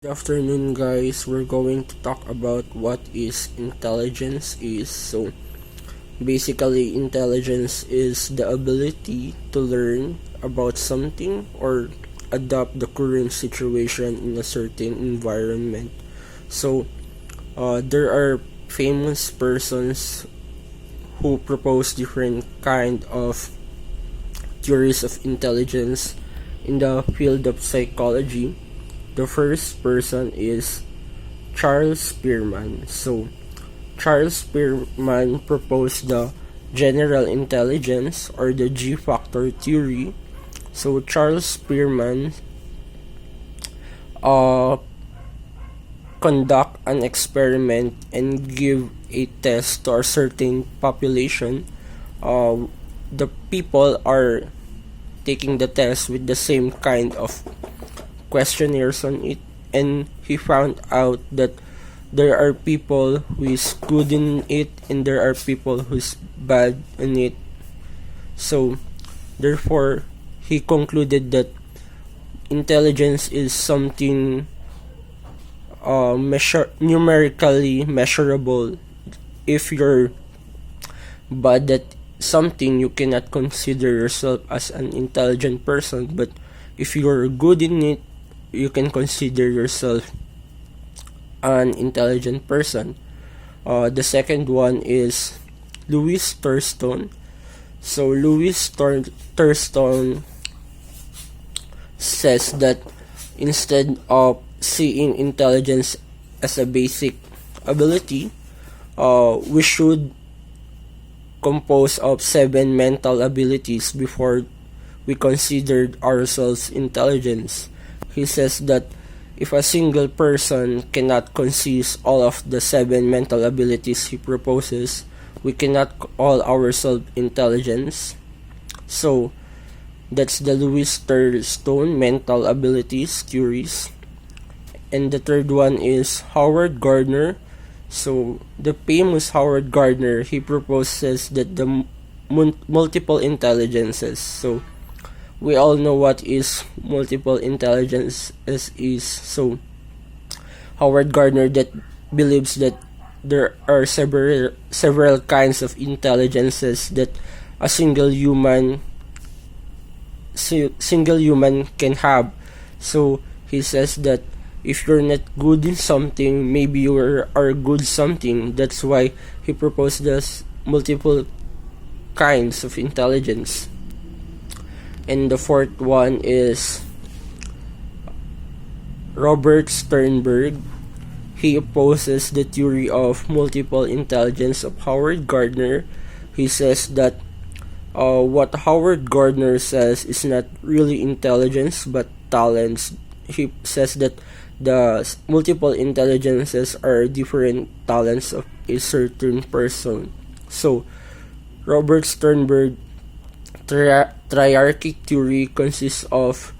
Good afternoon, guys. We're going to talk about what is intelligence is. So basically, intelligence is the ability to learn about something or adapt the current situation in a certain environment. So there are famous persons who propose different kind of theories of intelligence in the field of psychology. The first person is Charles Spearman. So, Charles Spearman proposed the general intelligence or the G factor theory. So, Charles Spearman uh, conduct an experiment and give a test to a certain population. The people are taking the test with the same kind of questionnaires on it, and he found out that there are people who is good in it and there are people who's bad in it. So therefore he concluded that intelligence is something numerically measurable. If you're bad at something, you cannot consider yourself as an intelligent person, but if you're good in it, you can consider yourself an intelligent person. The second one is Louis Thurston. So Thurston says that instead of seeing intelligence as a basic ability, we should compose of 7 mental abilities before we considered ourselves intelligence. He says that if a single person cannot consist all of the 7 mental abilities he proposes, we cannot call ourselves intelligence. So that's the Louis Thurston mental abilities theories. And the third one is Howard Gardner. So the famous Howard Gardner, he proposes that the multiple intelligences. So we all know what is multiple intelligence is. So Howard Gardner that believes that there are several kinds of intelligences that a single human can have. So he says that if you're not good in something, maybe you are good something. That's why he proposed this multiple kinds of intelligence. And the fourth one is Robert Sternberg. He opposes the theory of multiple intelligence of Howard Gardner. He says that what Howard Gardner says is not really intelligence but talents. He says that the multiple intelligences are different talents of a certain person. So Robert Sternberg triarchic theory consists of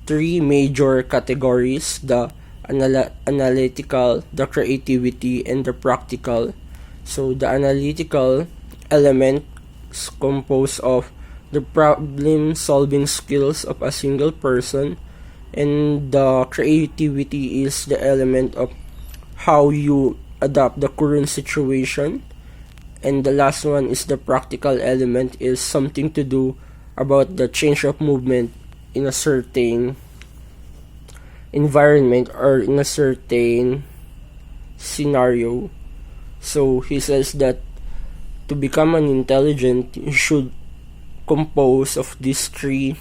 3 major categories: the analytical, the creativity, and the practical. So the analytical element is composed of the problem solving skills of a single person, and the creativity is the element of how you adapt the current situation, and the last one is the practical element, is something to do about the change of movement in a certain environment or in a certain scenario. So he says that to become an intelligent, you should compose of these 3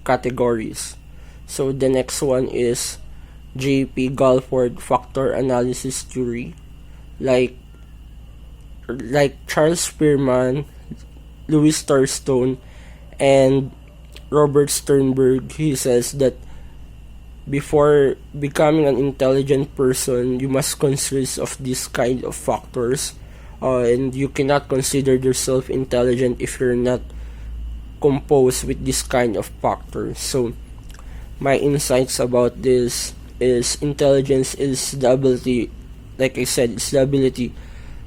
categories. So the next one is J.P. Galford factor analysis theory. Like Charles Spearman, Louis Thurston, and Robert Sternberg, he says that before becoming an intelligent person, you must consist of this kind of factors, and you cannot consider yourself intelligent if you're not composed with this kind of factors. So my insights about this is intelligence is the ability, like I said, it's the ability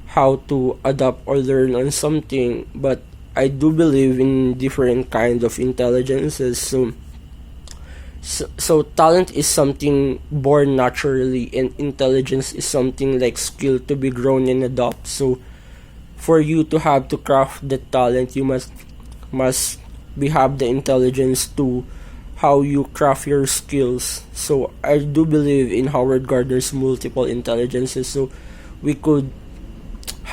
how to adapt or learn on something, but I do believe in different kinds of intelligences. So So talent is something born naturally, and intelligence is something like skill to be grown and adopt. So for you to have to craft the talent, you must be have the intelligence to how you craft your skills. So I do believe in Howard Gardner's multiple intelligences. So we could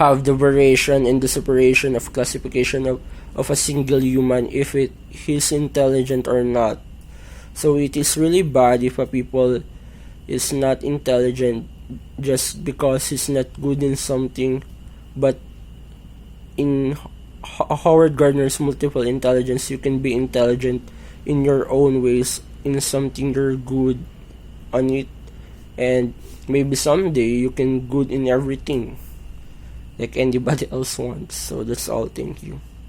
have the variation and the separation of classification of a single human if it he's intelligent or not. So it is really bad if a people is not intelligent just because he's not good in something. But in Howard Gardner's multiple intelligence, you can be intelligent in your own ways in something you're good on it, and maybe someday you can good in everything like anybody else wants. So that's all. Thank you.